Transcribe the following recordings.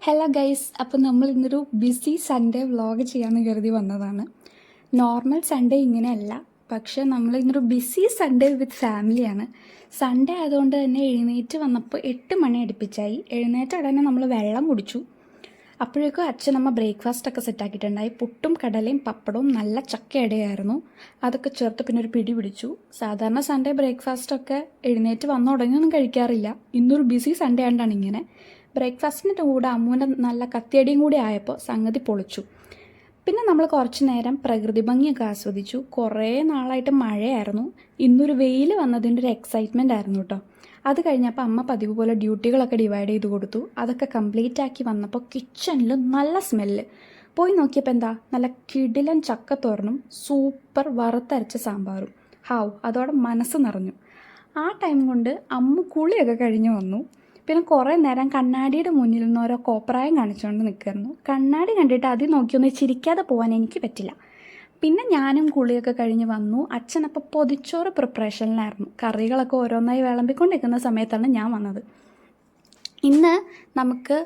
Hello guys, അപ്പോൾ നമ്മൾ ഇന്നൊരു ബിസി സൺഡേ വ്ളോഗ് ചെയ്യാമെന്ന് കരുതി വന്നതാണ്. നോർമൽ സൺഡേ ഇങ്ങനെയല്ല, പക്ഷേ നമ്മൾ ഇന്നൊരു ബിസി സൺഡേ വിത്ത് ഫാമിലിയാണ്. സൺഡേ ആയതുകൊണ്ട് തന്നെ എഴുന്നേറ്റ് വന്നപ്പോൾ 8 മണി അടുപ്പിച്ചായി. എഴുന്നേറ്റ ഉടനെ നമ്മൾ വെള്ളം കുടിച്ചു. അപ്പോഴേക്കും അച്ഛനമ്മ ബ്രേക്ക്ഫാസ്റ്റൊക്കെ സെറ്റാക്കിയിട്ടുണ്ടായി. പുട്ടും കടലയും പപ്പടവും നല്ല ചക്കയടയായിരുന്നു. അതൊക്കെ ചേർത്ത് പിന്നെ ഒരു പിടി പിടിച്ചു. സാധാരണ സൺഡേ ബ്രേക്ക്ഫാസ്റ്റൊക്കെ എഴുന്നേറ്റ് വന്ന ഉടനെയൊന്നും കഴിക്കാറില്ല. ഇന്നൊരു ബിസി സൺഡേ ആയതുകൊണ്ടാണ് ഇങ്ങനെ. ബ്രേക്ക്ഫാസ്റ്റിൻ്റെ കൂടെ അമ്മൂൻ്റെ നല്ല കത്തിയടിയും കൂടി ആയപ്പോൾ സംഗതി പൊളിച്ചു. പിന്നെ നമ്മൾ കുറച്ച് നേരം പ്രകൃതി ഭംഗിയൊക്കെ ആസ്വദിച്ചു. കുറേ നാളായിട്ട് മഴയായിരുന്നു. ഇന്നൊരു വെയിൽ വന്നതിൻ്റെ ഒരു എക്സൈറ്റ്മെൻ്റ് ആയിരുന്നു കേട്ടോ. അത് കഴിഞ്ഞപ്പോൾ അമ്മ പതിവ് പോലെ ഡ്യൂട്ടികളൊക്കെ ഡിവൈഡ് ചെയ്ത് കൊടുത്തു. അതൊക്കെ കംപ്ലീറ്റ് ആക്കി വന്നപ്പോൾ കിച്ചണിൽ നല്ല സ്മെല്ല്. പോയി നോക്കിയപ്പോൾ എന്താ, നല്ല കിടിലൻ ചക്കത്തോരനും സൂപ്പർ വറുത്തരച്ച സാമ്പാറും. ഹാവ്, അതോടെ മനസ്സ് നിറഞ്ഞു. ആ ടൈം കൊണ്ട് അമ്മ കുളിയൊക്കെ കഴിഞ്ഞ് വന്നു. പിന്നെ കുറേ നേരം കണ്ണാടിയുടെ മുന്നിൽ നിന്ന് ഓരോ കോപ്രായം കാണിച്ചുകൊണ്ട് നിൽക്കുമായിരുന്നു. കണ്ണാടി കണ്ടിട്ട് അതിൽ നോക്കിയൊന്ന് ചിരിക്കാതെ പോകാൻ എനിക്ക് പറ്റില്ല. പിന്നെ ഞാനും കുളിയൊക്കെ കഴിഞ്ഞ് വന്നു. അച്ഛനപ്പോൾ പൊതിച്ചോറ് പ്രിപ്പറേഷനിലായിരുന്നു. കറികളൊക്കെ ഓരോന്നായി വിളമ്പിക്കൊണ്ടിരിക്കുന്ന സമയത്താണ് ഞാൻ വന്നത്. ഇന്ന് നമുക്ക്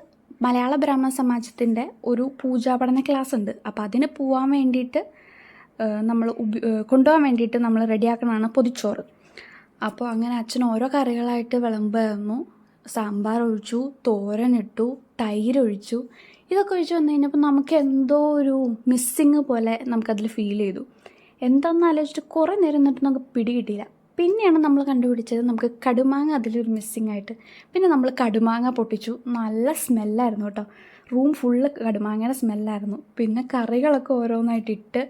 മലയാള ബ്രാഹ്മണ സമാജത്തിൻ്റെ ഒരു പൂജാപഠന ക്ലാസ് ഉണ്ട്. അപ്പോൾ അതിന് പോകാൻ വേണ്ടിയിട്ട് നമ്മൾ കൊണ്ടുപോകാൻ വേണ്ടിയിട്ട് നമ്മൾ റെഡിയാക്കണതാണ് പൊതിച്ചോറ്. അപ്പോൾ അങ്ങനെ അച്ഛൻ ഓരോ കറികളായിട്ട് വിളമ്പായിരുന്നു. സാമ്പാർ ഒഴിച്ചു, തോരനിട്ടു, തൈരൊഴിച്ചു. ഇതൊക്കെ ഒഴിച്ച് വന്നു കഴിഞ്ഞപ്പോൾ നമുക്ക് എന്തോ ഒരു മിസ്സിങ് പോലെ നമുക്കതിൽ ഫീൽ ചെയ്തു. എന്താണെന്ന് ആലോചിച്ചിട്ട് കുറേ നേരം നിന്നിട്ട് നമുക്ക് പിടികിട്ടിയില്ല. പിന്നെയാണ് നമ്മൾ കണ്ടുപിടിച്ചത് നമുക്ക് കടുമാങ്ങ അതിലൊരു മിസ്സിങ് ആയിട്ട്. പിന്നെ നമ്മൾ കടുമാങ്ങ പൊട്ടിച്ചു. നല്ല സ്മെല്ലായിരുന്നു കേട്ടോ. റൂം ഫുള്ള് കടുമാങ്ങയുടെ സ്മെല്ലായിരുന്നു. പിന്നെ കറികളൊക്കെ ഓരോന്നായിട്ട് ഇട്ട്,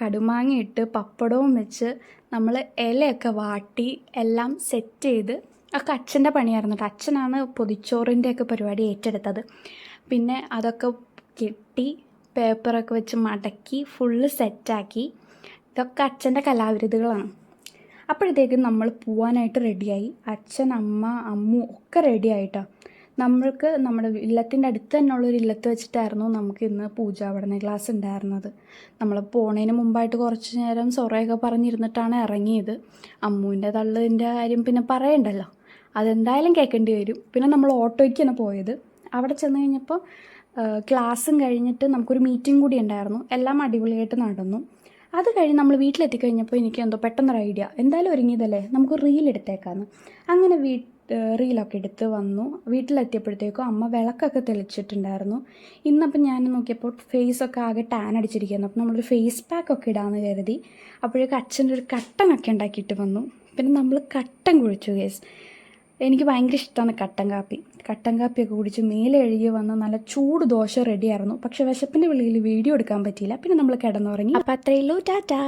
കടുമാങ്ങ ഇട്ട്, പപ്പടവും വെച്ച് നമ്മൾ ഇലയൊക്കെ വാട്ടി എല്ലാം സെറ്റ് ചെയ്ത് ഒക്കെ അച്ഛൻ്റെ പണിയായിരുന്നു കേട്ടോ. അച്ഛനാണ് പൊതിച്ചോറിൻ്റെയൊക്കെ പരിപാടി ഏറ്റെടുത്തത്. പിന്നെ അതൊക്കെ കെട്ടി പേപ്പറൊക്കെ വെച്ച് മടക്കി ഫുള്ള് സെറ്റാക്കി. ഇതൊക്കെ അച്ഛൻ്റെ കലാവിരുതുകളാണ്. അപ്പോഴത്തേക്കും നമ്മൾ പോവാനായിട്ട് റെഡിയായി. അച്ഛൻ, അമ്മ, അമ്മു ഒക്കെ റെഡിയായിട്ടോ. നമ്മൾക്ക് നമ്മുടെ ഇല്ലത്തിൻ്റെ അടുത്ത് തന്നെയുള്ളൊരു ഇല്ലത്ത് വെച്ചിട്ടായിരുന്നു നമുക്ക് ഇന്ന് പൂജാപഠന ക്ലാസ് ഉണ്ടായിരുന്നത്. നമ്മൾ പോണതിന് മുമ്പായിട്ട് കുറച്ച് നേരം സൊറയൊക്കെ പറഞ്ഞിരുന്നിട്ടാണ് ഇറങ്ങിയത്. അമ്മുവിൻ്റെ തള്ളിൻ്റെ കാര്യം പിന്നെ പറയണ്ടല്ലോ, അതെന്തായാലും കേൾക്കേണ്ടി വരും. പിന്നെ നമ്മൾ ഓട്ടോയ്ക്ക് തന്നെ പോയത്. അവിടെ ചെന്ന് കഴിഞ്ഞപ്പോൾ ക്ലാസ്സും കഴിഞ്ഞിട്ട് നമുക്കൊരു മീറ്റിംഗ് കൂടി ഉണ്ടായിരുന്നു. എല്ലാം അടിപൊളിയായിട്ട് നടന്നു. അത് കഴിഞ്ഞ് നമ്മൾ വീട്ടിലെത്തിക്കഴിഞ്ഞപ്പോൾ എനിക്ക് എന്തോ പെട്ടെന്നൊരു ഐഡിയ, എന്തായാലും ഒരുങ്ങിയതല്ലേ, നമുക്ക് റീൽ എടുത്തേക്കാമെന്ന്. അങ്ങനെ റീലൊക്കെ എടുത്ത് വന്നു. വീട്ടിലെത്തിയപ്പോഴത്തേക്കും അമ്മ വിളക്കൊക്കെ തെളിച്ചിട്ടുണ്ടായിരുന്നു. ഇന്നപ്പം ഞാൻ നോക്കിയപ്പോൾ ഫേസൊക്കെ ആകെ ടാൻ അടിച്ചിരിക്കുന്നു. അപ്പം നമ്മളൊരു ഫേസ് പാക്കൊക്കെ ഇടാമെന്ന് കരുതി. അപ്പോഴേക്കും അച്ഛൻ്റെ ഒരു കട്ടനൊക്കെ ഉണ്ടാക്കിയിട്ട് വന്നു. പിന്നെ നമ്മൾ കട്ടൻ കുഴിച്ചു ഗേസ്. എനിക്ക് ഭയങ്കര ഇഷ്ടമാണ് കട്ടൻ കാപ്പിയൊക്കെ കുടിച്ച് മേലെ എഴുതി വന്ന് നല്ല ചൂട് ദോശ റെഡിയായിരുന്നു. പക്ഷേ വിശപ്പിൻ്റെ വിളിയിൽ വീഡിയോ എടുക്കാൻ പറ്റിയില്ല. പിന്നെ നമ്മൾ കിടന്നുറങ്ങി. അപ്പം അത്രയേ ഉള്ളൂ. ടാറ്റാ.